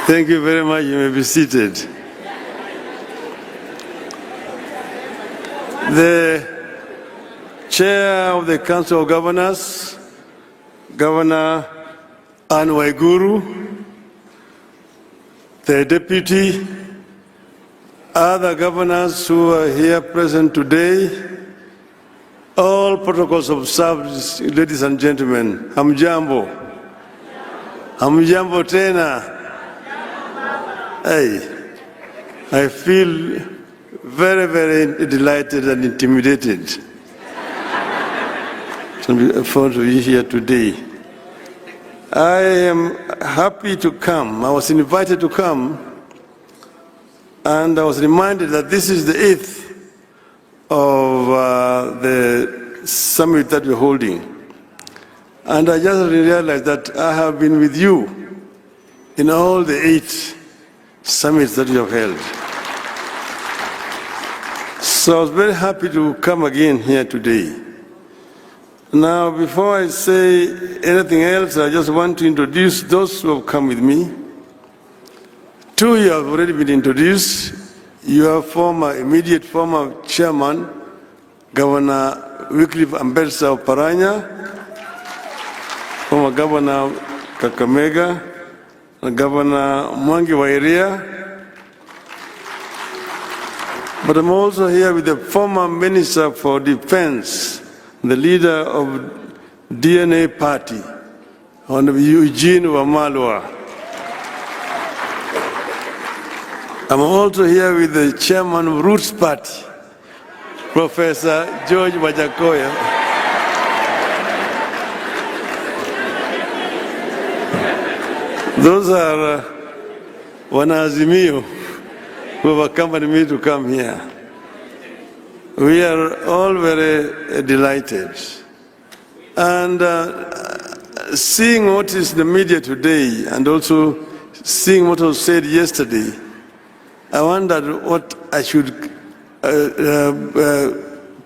Thank you very much. You may be seated. The Chair of the Council of Governors, Governor Anne Waiguru, the Deputy, other governors who are here present today, all protocols observed, ladies and gentlemen, hamjambo. Hamjambo tena. Hey, I feel very, very delighted and intimidated to be for you here today. I am happy to come. I was invited to come, and I was reminded that this is the 8th of the summit that we're holding. And I just realized that I have been with you in all the 8 summits that you have held. So I was very happy to come again here today. Now, before I say anything else, I just want to introduce those who have come with me. 2 you have already been introduced. Your immediate former chairman, Governor Wycliffe Ambassador of Paranya, former Governor Kakamega, Governor Mwangi Wairia. But I'm also here with the former Minister for Defense, the leader of DNA Party, Honorable Eugene Wamalwa. I'm also here with the chairman of Roots Party, Professor George Wajakoya. Those are Wanazimio who have accompanied me to come here. We are all very delighted. And seeing what is in the media today and also seeing what was said yesterday, I wondered what I should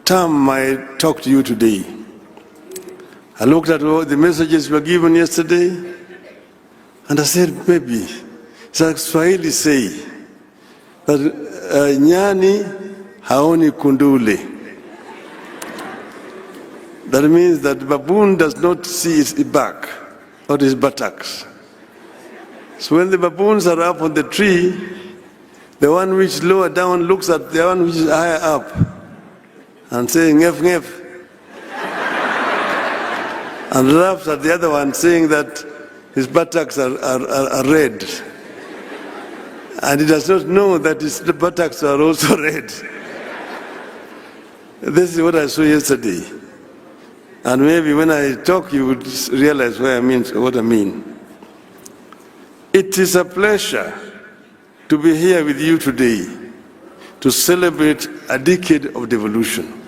term my talk to you today. I looked at all the messages were given yesterday, and I said, maybe, it's like Swahili say, that nyani haoni kundule. That means that the baboon does not see its back or its buttocks. So when the baboons are up on the tree, the one which is lower down looks at the one which is higher up and saying, ngef, ngef. And laughs at the other one saying that his buttocks are red. And he does not know that his buttocks are also red. This is what I saw yesterday. And maybe when I talk, you would realize what I mean. It is a pleasure to be here with you today to celebrate a decade of devolution.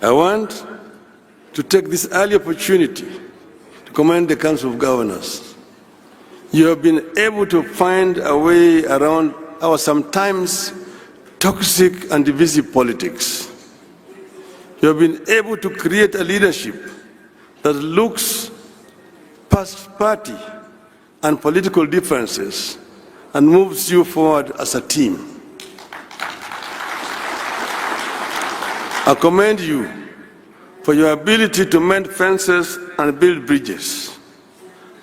I want to take this early opportunity to commend the Council of Governors. You have been able to find a way around our sometimes toxic and divisive politics. You have been able to create a leadership that looks past party and political differences and moves you forward as a team. I commend you for your ability to mend fences and build bridges.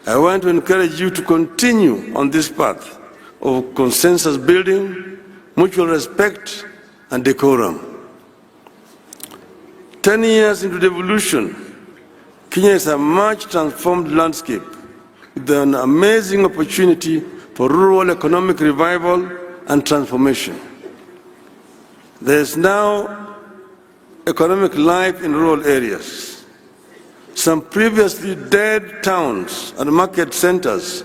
I want to encourage you to continue on this path of consensus building, mutual respect, and decorum. 10 years into devolution, Kenya is a much transformed landscape with an amazing opportunity for rural economic revival and transformation. There is now economic life in rural areas. Some previously dead towns and market centers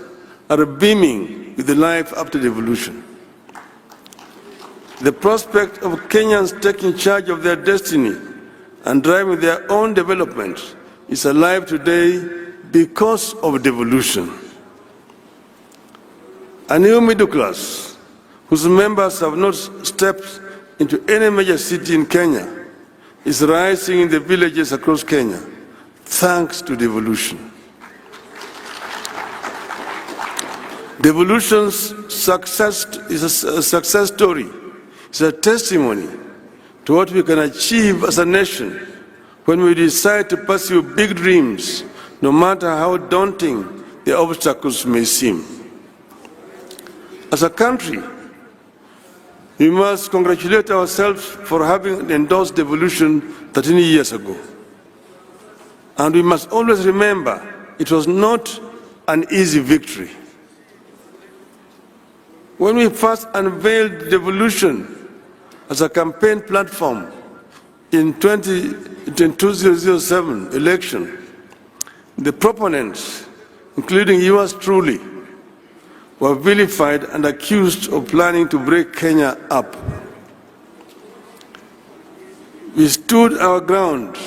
are beaming with the life after devolution. The prospect of Kenyans taking charge of their destiny and driving their own development is alive today because of devolution. A new middle class, whose members have not stepped into any major city in Kenya, is rising in the villages across Kenya, thanks to devolution. Devolution's success is a success story. It's a testimony to what we can achieve as a nation when we decide to pursue big dreams, no matter how daunting the obstacles may seem. As a country, we must congratulate ourselves for having endorsed devolution 13 years ago. And we must always remember it was not an easy victory. When we first unveiled devolution as a campaign platform in 2007 election, the proponents, including yours truly, were vilified and accused of planning to break Kenya up. We stood our ground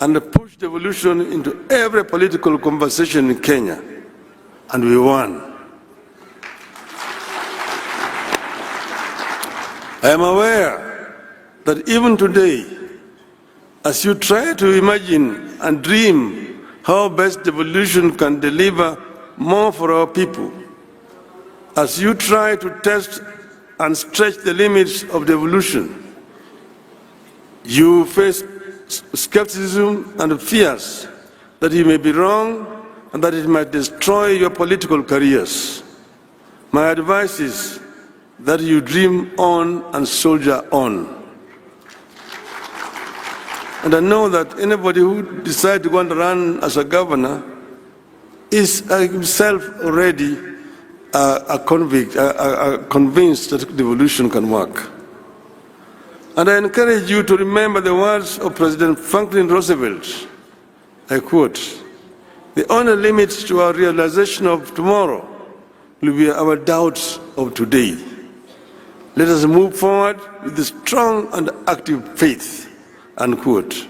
and pushed devolution into every political conversation in Kenya, and we won. I am aware that even today, as you try to imagine and dream how best devolution can deliver more for our people, as you try to test and stretch the limits of devolution, you face skepticism and fears that you may be wrong and that it might destroy your political careers. My advice is that you dream on and soldier on. And I know that anybody who decides to go and run as a governor is himself already convinced that devolution can work. And I encourage you to remember the words of President Franklin Roosevelt. I quote, "The only limit to our realization of tomorrow will be our doubts of today. Let us move forward with a strong and active faith," unquote.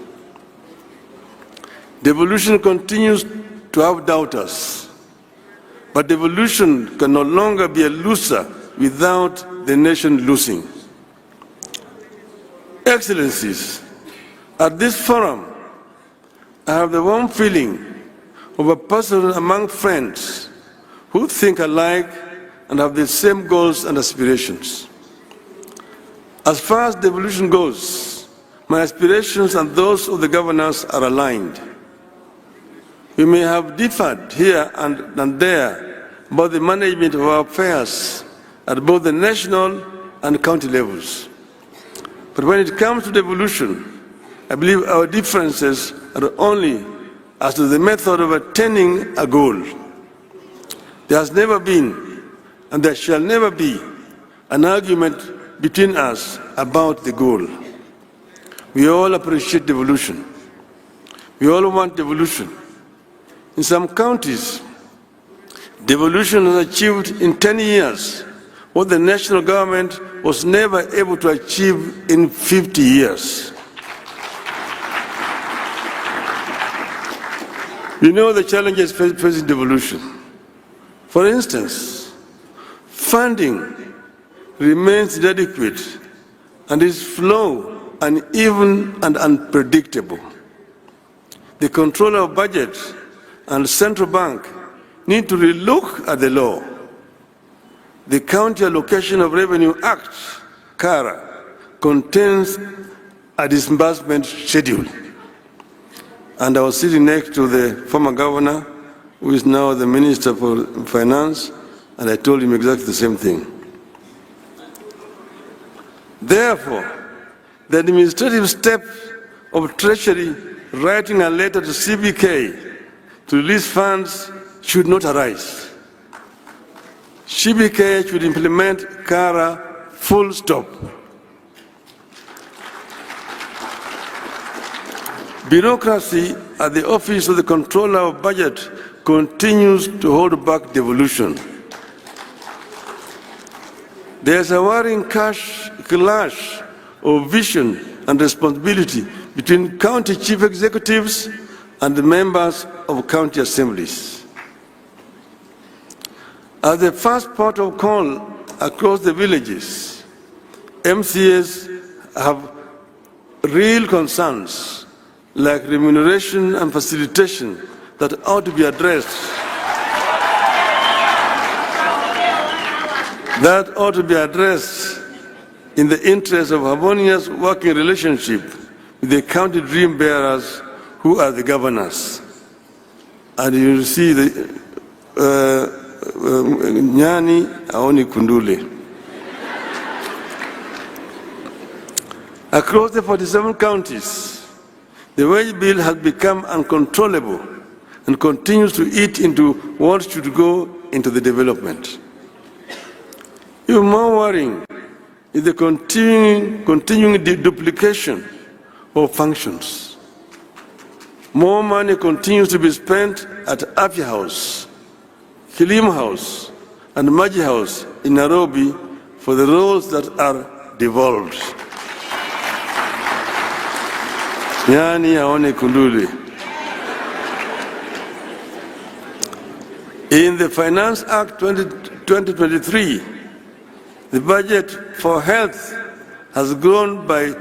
Devolution continues to have doubters, but devolution can no longer be a loser without the nation losing. Excellencies, at this forum, I have the warm feeling of a person among friends who think alike and have the same goals and aspirations. As far as devolution goes, my aspirations and those of the governors are aligned. We may have differed here and there about the management of our affairs at both the national and county levels. But when it comes to devolution, I believe our differences are only as to the method of attaining a goal. There has never been, and there shall never be, an argument between us about the goal. We all appreciate devolution. We all want devolution. In some counties, devolution has achieved in 10 years what the national government was never able to achieve in 50 years. We know the challenges facing devolution. For instance, funding remains inadequate and its flow uneven and unpredictable. The controller of budget and central bank need to relook at the law. The County Allocation of Revenue Act, CARA, contains a disbursement schedule. And I was sitting next to the former governor, who is now the Minister for Finance, and I told him exactly the same thing. Therefore, the administrative step of Treasury writing a letter to CBK to release funds should not arise. CBK should implement CARA full stop. Bureaucracy at the Office of the Controller of Budget continues to hold back devolution. There's a worrying clash of vision and responsibility between county chief executives and the members of county assemblies. As the first port of call across the villages, MCAs have real concerns like remuneration and facilitation that ought to be addressed. that ought to be addressed in the interest of harmonious working relationship with the county dream bearers who are the governors. And you see the Nyani Aoni Kundule. Across the 47 counties, the wage bill has become uncontrollable and continues to eat into what should go into the development. Even more worrying is the continuing duplication of functions. More money continues to be spent at Afya House, Kilim House, and Maji House in Nairobi for the roles that are devolved. Yani aone kunduli. In the Finance Act 2023, the budget for health has grown by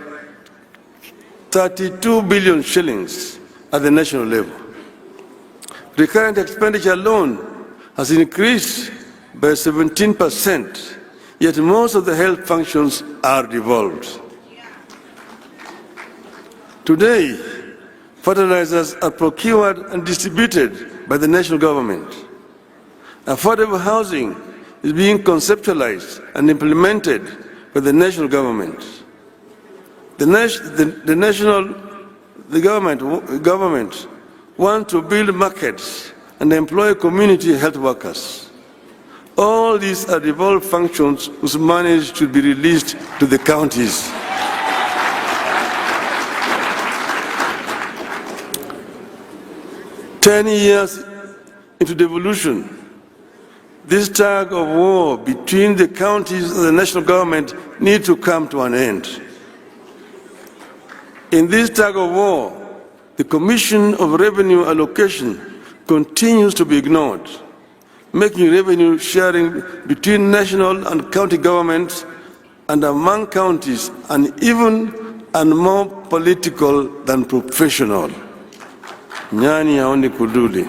32 billion shillings at the national level. Recurrent expenditure alone has increased by 17%, yet most of the health functions are devolved. Today, fertilizers are procured and distributed by the national government. Affordable housing is being conceptualized and implemented by the national government. The government wants to build markets and employ community health workers. All these are devolved functions whose money should be released to the counties. Ten years into devolution, this tug of war between the counties and the national government needs to come to an end. In this tug of war, the Commission of Revenue Allocation continues to be ignored, making revenue sharing between national and county governments and among counties uneven and more political than professional. Nyani aone kuduli.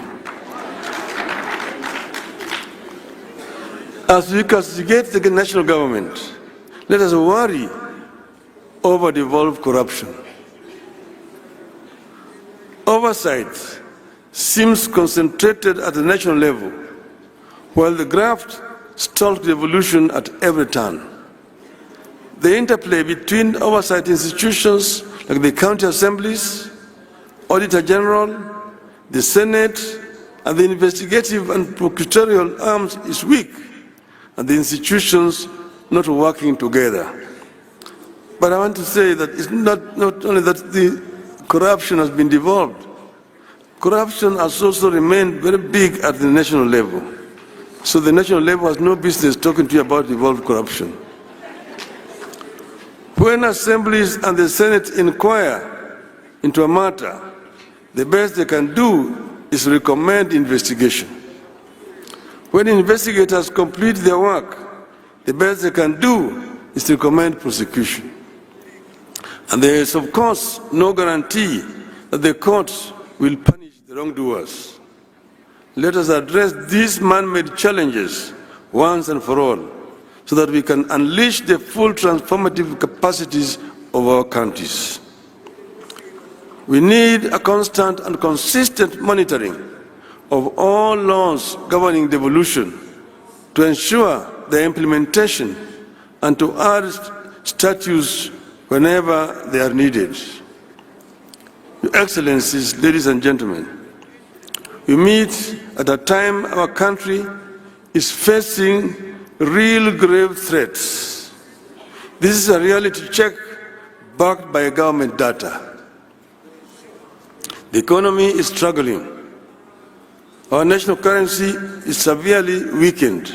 As we castigate the national government, let us worry over devolved corruption. Oversight seems concentrated at the national level, while the graft stalks devolution at every turn. The interplay between oversight institutions like the county assemblies, Auditor General, the Senate, and the investigative and prosecutorial arms is weak, and the institutions not working together. But I want to say that it's not only that the corruption has been devolved, corruption has also remained very big at the national level. So the national level has no business talking to you about devolved corruption. When assemblies and the Senate inquire into a matter, the best they can do is recommend investigation. When investigators complete their work, the best they can do is to recommend prosecution. And there is, of course, no guarantee that the courts will punish the wrongdoers. Let us address these man-made challenges once and for all, so that we can unleash the full transformative capacities of our countries. We need a constant and consistent monitoring of all laws governing devolution to ensure their implementation and to add statutes whenever they are needed. Your Excellencies, ladies and gentlemen, we meet at a time our country is facing real grave threats. This is a reality check backed by government data. The economy is struggling. Our national currency is severely weakened.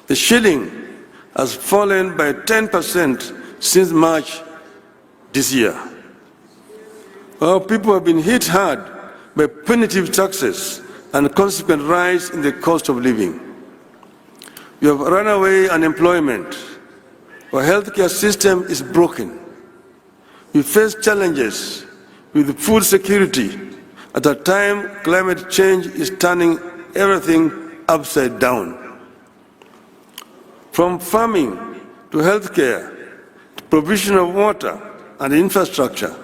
The shilling has fallen by 10% since March this year. Our people have been hit hard by punitive taxes and a consequent rise in the cost of living. We have runaway unemployment. Our healthcare system is broken. We face challenges with food security at a time climate change is turning everything upside down. From farming to healthcare, to provision of water and infrastructure,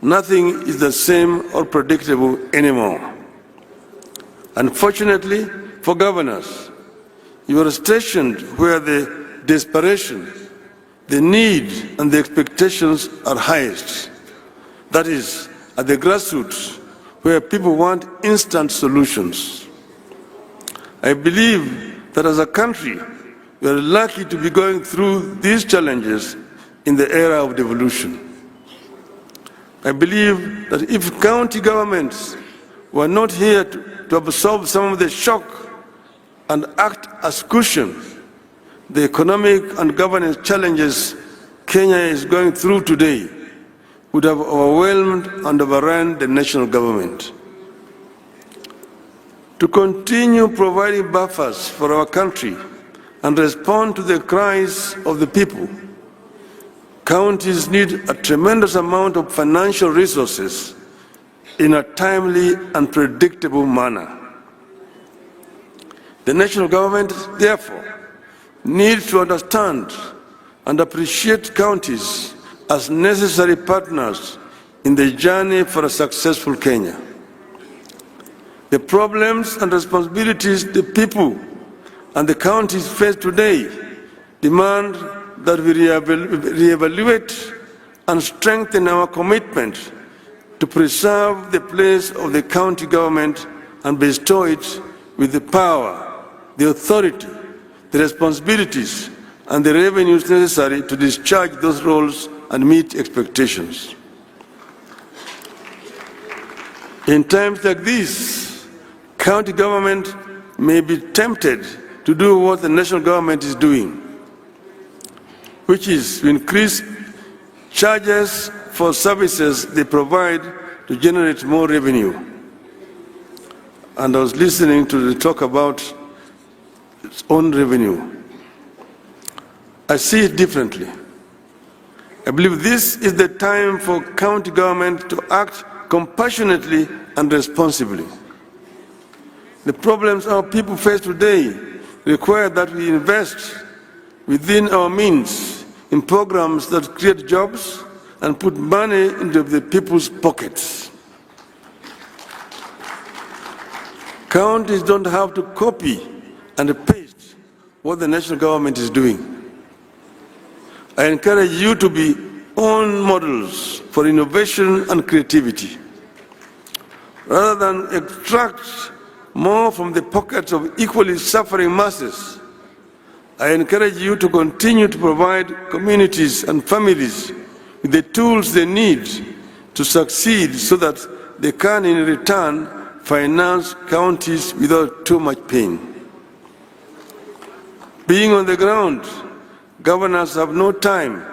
nothing is the same or predictable anymore. Unfortunately for governors, you are stationed where the desperation, the need and the expectations are highest. That is, at the grassroots, where people want instant solutions. I believe that as a country, we are lucky to be going through these challenges in the era of devolution. I believe that if county governments were not here to absorb some of the shock and act as cushion, the economic and governance challenges Kenya is going through today would have overwhelmed and overrun the national government. To continue providing buffers for our country and respond to the cries of the people, counties need a tremendous amount of financial resources in a timely and predictable manner. The national government, therefore, needs to understand and appreciate counties as necessary partners in the journey for a successful Kenya. The problems and responsibilities the people and the counties face today demand that we reevaluate and strengthen our commitment to preserve the place of the county government and bestow it with the power, the authority, the responsibilities, and the revenues necessary to discharge those roles and meet expectations. In times like these, county government may be tempted to do what the national government is doing, which is to increase charges for services they provide to generate more revenue. And I was listening to the talk about its own revenue. I see it differently. I believe this is the time for county government to act compassionately and responsibly. The problems our people face today require that we invest within our means in programs that create jobs and put money into the people's pockets. Counties don't have to copy and paste what the national government is doing. I encourage you to be own models for innovation and creativity. Rather than extract more from the pockets of equally suffering masses, I encourage you to continue to provide communities and families with the tools they need to succeed so that they can in return finance counties without too much pain. Being on the ground, governors have no time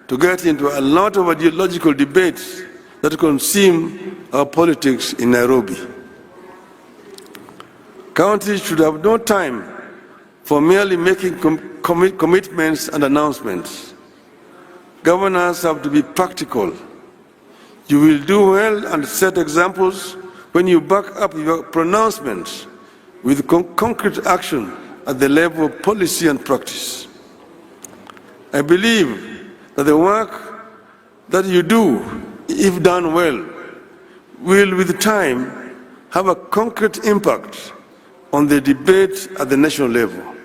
to get into a lot of ideological debates that consume our politics in Nairobi. Counties should have no time for merely making commitments and announcements. Governors have to be practical. You will do well and set examples when you back up your pronouncements with concrete action at the level of policy and practice. I believe that the work that you do, if done well, will with time have a concrete impact on the debate at the national level.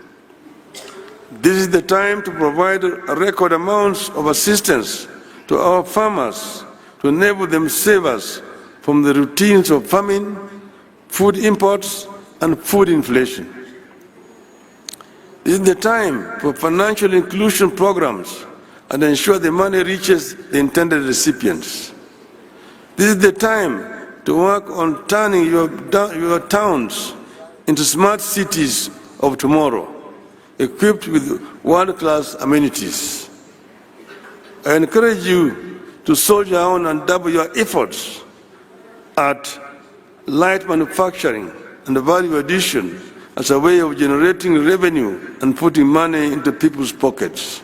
This is the time to provide record amounts of assistance to our farmers to enable them save us from the routines of famine, food imports, and food inflation. This is the time for financial inclusion programs and ensure the money reaches the intended recipients. This is the time to work on turning your towns into smart cities of tomorrow, equipped with world-class amenities. I encourage you to soldier on and double your efforts at light manufacturing and value addition as a way of generating revenue and putting money into people's pockets.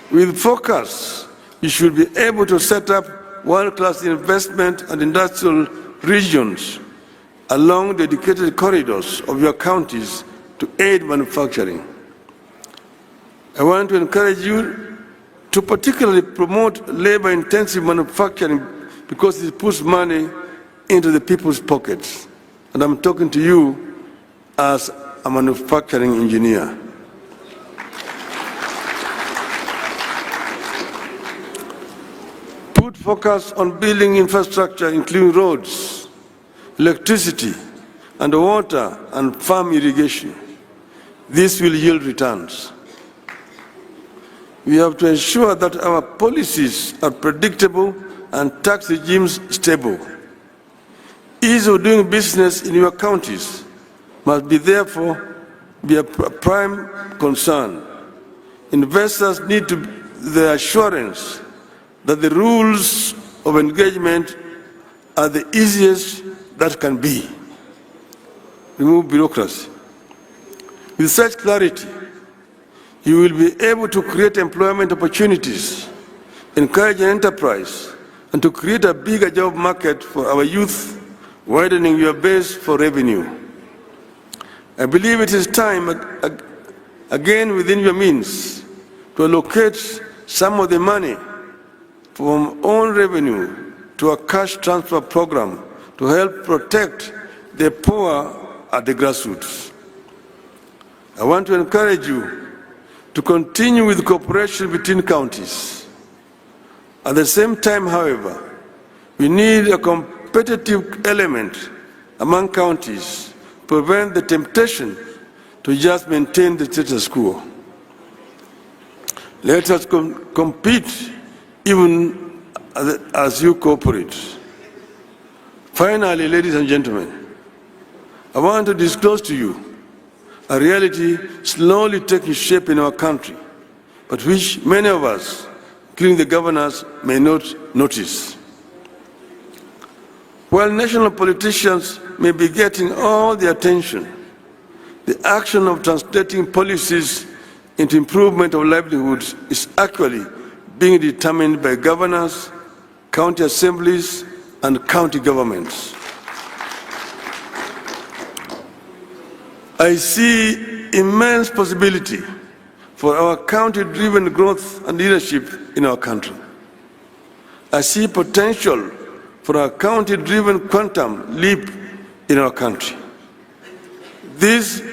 With focus, you should be able to set up world-class investment and industrial regions along dedicated corridors of your counties to aid manufacturing. I want to encourage you to particularly promote labor-intensive manufacturing because it puts money into the people's pockets. And I'm talking to you as a manufacturing engineer. Put focus on building infrastructure, including roads, electricity, and water and farm irrigation. This will yield returns. We have to ensure that our policies are predictable and tax regimes stable. Ease of doing business in your counties must therefore be a prime concern. Investors need the assurance that the rules of engagement are the easiest that can be. Remove bureaucracy. With such clarity, you will be able to create employment opportunities, encourage enterprise, and to create a bigger job market for our youth, widening your base for revenue. I believe it is time, again within your means, to allocate some of the money from own revenue to a cash transfer program to help protect the poor at the grassroots. I want to encourage you to continue with cooperation between counties. At the same time, however, we need a competitive element among counties to prevent the temptation to just maintain the status quo. Let us compete even as you cooperate. Finally, ladies and gentlemen, I want to disclose to you a reality slowly taking shape in our country, but which many of us, including the governors, may not notice. While national politicians may be getting all the attention, the action of translating policies into improvement of livelihoods is actually being determined by governors, county assemblies, and county governments. I see immense possibility for our county-driven growth and leadership in our country. I see potential for our county-driven quantum leap in our country. This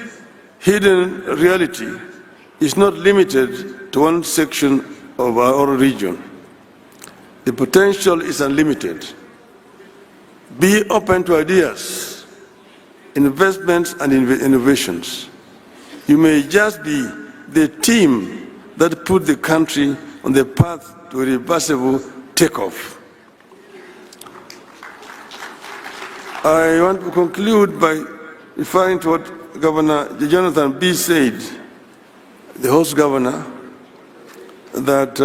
hidden reality is not limited to one section of our region. The potential is unlimited. Be open to ideas, investments, and innovations. You may just be the team that put the country on the path to a reversible takeoff. I want to conclude by referring to what Governor Jonathan B. said, the host governor, that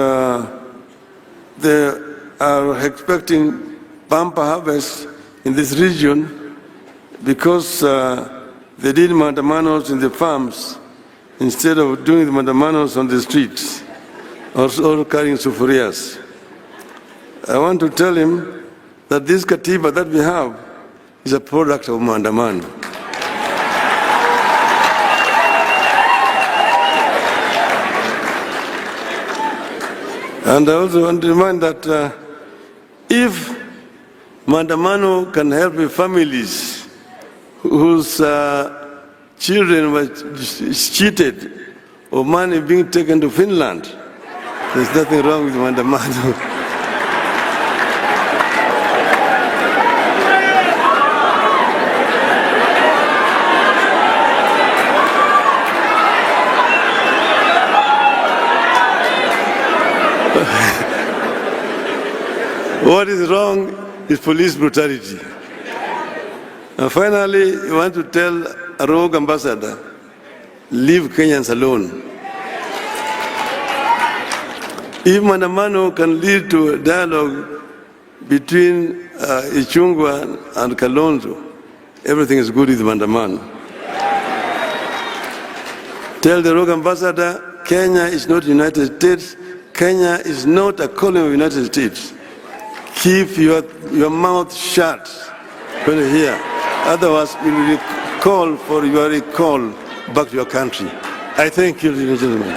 they are expecting bumper harvest in this region because they did mandamanos in the farms instead of doing the mandamanos on the streets or carrying sufurias. I want to tell him that this katiba that we have is a product of mandamano. And I also want to remind that if mandamano can help families whose children were cheated or money being taken to Finland, there's nothing wrong with mandamano. What is wrong is police brutality. And finally, I want to tell a rogue ambassador, leave Kenyans alone. If mandamano can lead to a dialogue between Ichung'wah and Kalonzo, everything is good with mandamano. Tell the rogue ambassador, Kenya is not the United States. Kenya is not a colony of the United States. Keep your mouth shut when you hear. Otherwise, you will call for your recall back to your country. I thank you, ladies and gentlemen.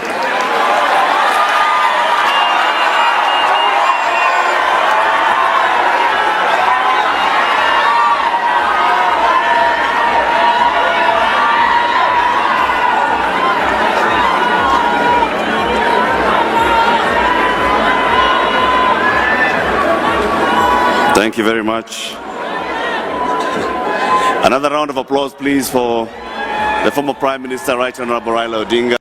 Thank you very much. Another round of applause, please, for the former Prime Minister, Right Honorable Raila Odinga.